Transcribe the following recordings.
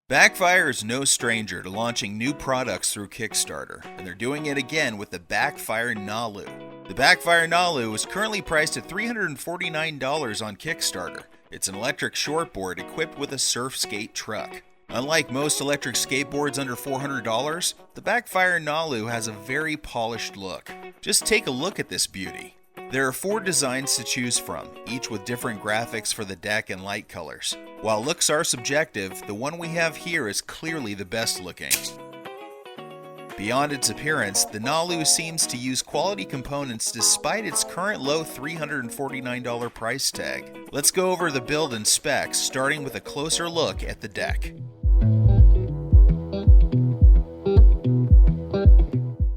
Backfire is no stranger to launching new products through Kickstarter, and they're doing it again with the Backfire Nalu. The Backfire Nalu is currently priced at $349 on Kickstarter. It's an electric shortboard equipped with a surfskate truck. Unlike most electric skateboards under $400, the Backfire Nalu has a very polished look. Just take a look at this beauty. There are 4 designs to choose from, each with different graphics for the deck and light colors. While looks are subjective, the one we have here is clearly the best looking. Beyond its appearance, the Nalu seems to use quality components despite its current low $349 price tag. Let's go over the build and specs, starting with a closer look at the deck.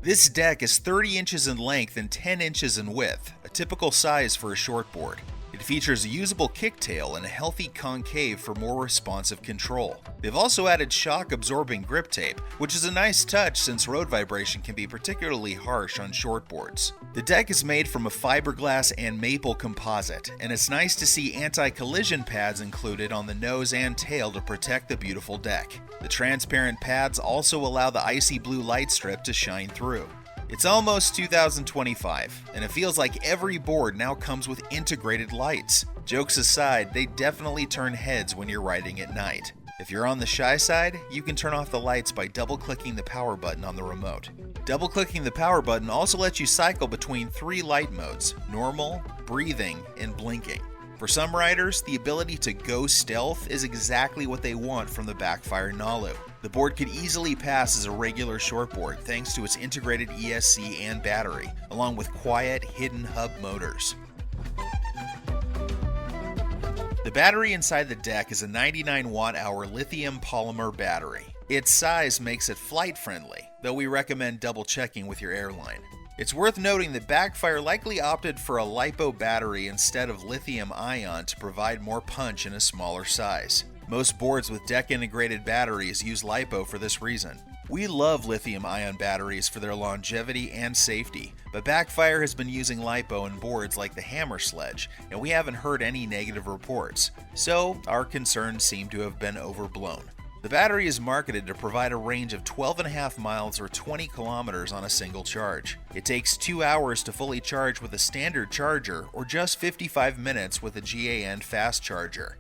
This deck is 30 inches in length and 10 inches in width, a typical size for a shortboard. It features a usable kicktail and a healthy concave for more responsive control. They've also added shock-absorbing grip tape, which is a nice touch since road vibration can be particularly harsh on shortboards. The deck is made from a fiberglass and maple composite, and it's nice to see anti-collision pads included on the nose and tail to protect the beautiful deck. The transparent pads also allow the icy blue light strip to shine through. It's almost 2025, and it feels like every board now comes with integrated lights. Jokes aside, they definitely turn heads when you're riding at night. If you're on the shy side, you can turn off the lights by double-clicking the power button on the remote. Double-clicking the power button also lets you cycle between 3 light modes: normal, breathing, and blinking. For some riders, the ability to go stealth is exactly what they want from the Backfire Nalu. The board could easily pass as a regular shortboard thanks to its integrated ESC and battery, along with quiet, hidden hub motors. The battery inside the deck is a 99 watt-hour lithium polymer battery. Its size makes it flight-friendly, though we recommend double-checking with your airline. It's worth noting that Backfire likely opted for a LiPo battery instead of lithium-ion to provide more punch in a smaller size. Most boards with deck-integrated batteries use LiPo for this reason. We love lithium-ion batteries for their longevity and safety, but Backfire has been using LiPo in boards like the Hammer Sledge, and we haven't heard any negative reports, so our concerns seem to have been overblown. The battery is marketed to provide a range of 12.5 miles or 20 kilometers on a single charge. It takes 2 hours to fully charge with a standard charger, or just 55 minutes with a GAN fast charger.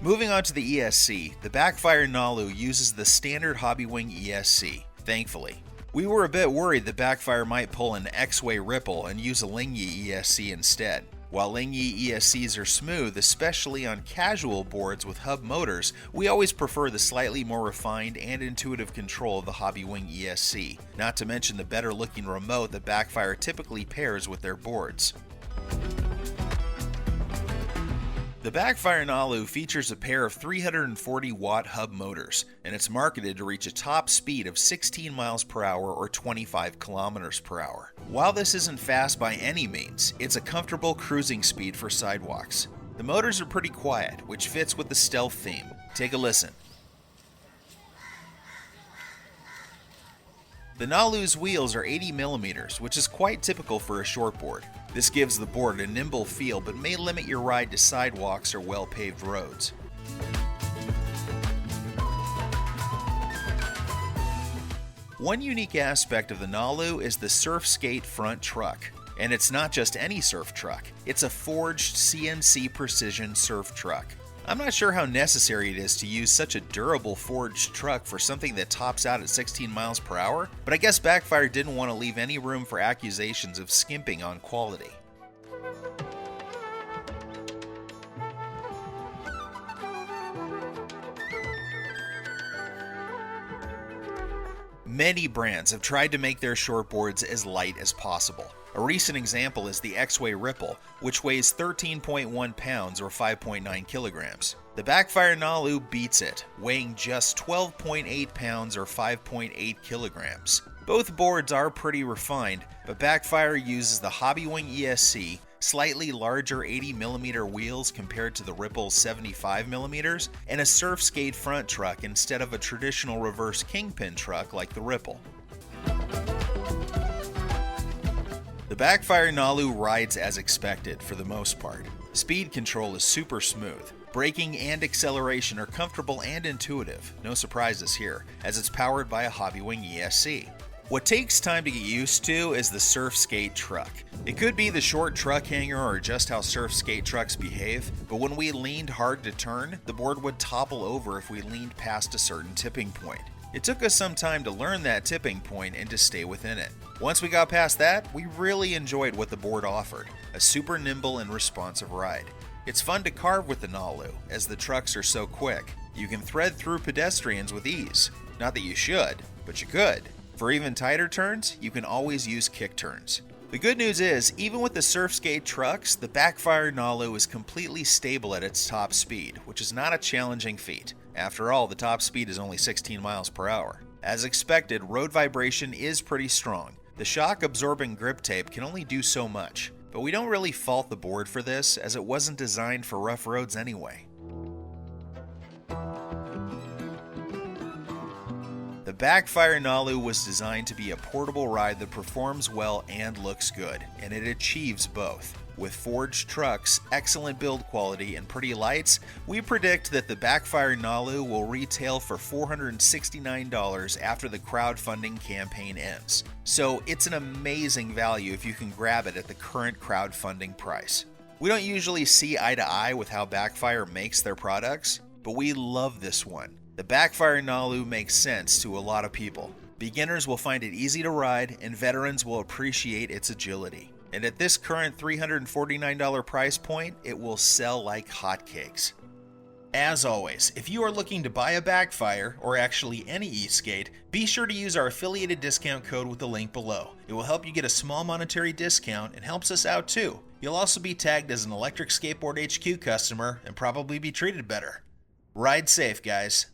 Moving on to the ESC, the Backfire Nalu uses the standard Hobbywing ESC, thankfully. We were a bit worried that Backfire might pull an X-Way Ripple and use a Lingyi ESC instead. While Lingyi ESCs are smooth, especially on casual boards with hub motors, we always prefer the slightly more refined and intuitive control of the Hobbywing ESC, not to mention the better looking remote that Backfire typically pairs with their boards. The Backfire Nalu features a pair of 340 watt hub motors, and it's marketed to reach a top speed of 16 miles per hour or 25 kilometers per hour. While this isn't fast by any means, it's a comfortable cruising speed for sidewalks. The motors are pretty quiet, which fits with the stealth theme. Take a listen. The Nalu's wheels are 80 millimeters, which is quite typical for a shortboard. This gives the board a nimble feel but may limit your ride to sidewalks or well-paved roads. One unique aspect of the Nalu is the surfskate front truck. And it's not just any surf truck, it's a forged CNC precision surf truck. I'm not sure how necessary it is to use such a durable forged truck for something that tops out at 16 miles per hour, but I guess Backfire didn't want to leave any room for accusations of skimping on quality. Many brands have tried to make their shortboards as light as possible. A recent example is the X-Way Ripple, which weighs 13.1 pounds or 5.9 kilograms. The Backfire Nalu beats it, weighing just 12.8 pounds or 5.8 kilograms. Both boards are pretty refined, but Backfire uses the Hobbywing ESC, slightly larger 80mm wheels compared to the Ripple's 75mm, and a surfskate front truck instead of a traditional reverse kingpin truck like the Ripple. The Backfire Nalu rides as expected for the most part. Speed control is super smooth. Braking and acceleration are comfortable and intuitive, no surprises here, as it's powered by a Hobbywing ESC. What takes time to get used to is the surfskate truck. It could be the short truck hanger or just how surfskate trucks behave, but when we leaned hard to turn, the board would topple over if we leaned past a certain tipping point. It took us some time to learn that tipping point and to stay within it. Once we got past that, we really enjoyed what the board offered, a super nimble and responsive ride. It's fun to carve with the Nalu, as the trucks are so quick. You can thread through pedestrians with ease. Not that you should, but you could. For even tighter turns, you can always use kick turns. The good news is, even with the surfskate trucks, the Backfire Nalu is completely stable at its top speed, which is not a challenging feat. After all, the top speed is only 16 miles per hour. As expected, road vibration is pretty strong. The shock-absorbing grip tape can only do so much, but we don't really fault the board for this, as it wasn't designed for rough roads anyway. The Backfire Nalu was designed to be a portable ride that performs well and looks good, and it achieves both. With forged trucks, excellent build quality, and pretty lights, we predict that the Backfire Nalu will retail for $469 after the crowdfunding campaign ends. So it's an amazing value if you can grab it at the current crowdfunding price. We don't usually see eye to eye with how Backfire makes their products, but we love this one. The Backfire Nalu makes sense to a lot of people. Beginners will find it easy to ride, and veterans will appreciate its agility. And at this current $349 price point, it will sell like hotcakes. As always, if you are looking to buy a Backfire, or actually any e-skate, be sure to use our affiliated discount code with the link below. It will help you get a small monetary discount and helps us out too. You'll also be tagged as an Electric Skateboard HQ customer and probably be treated better. Ride safe, guys.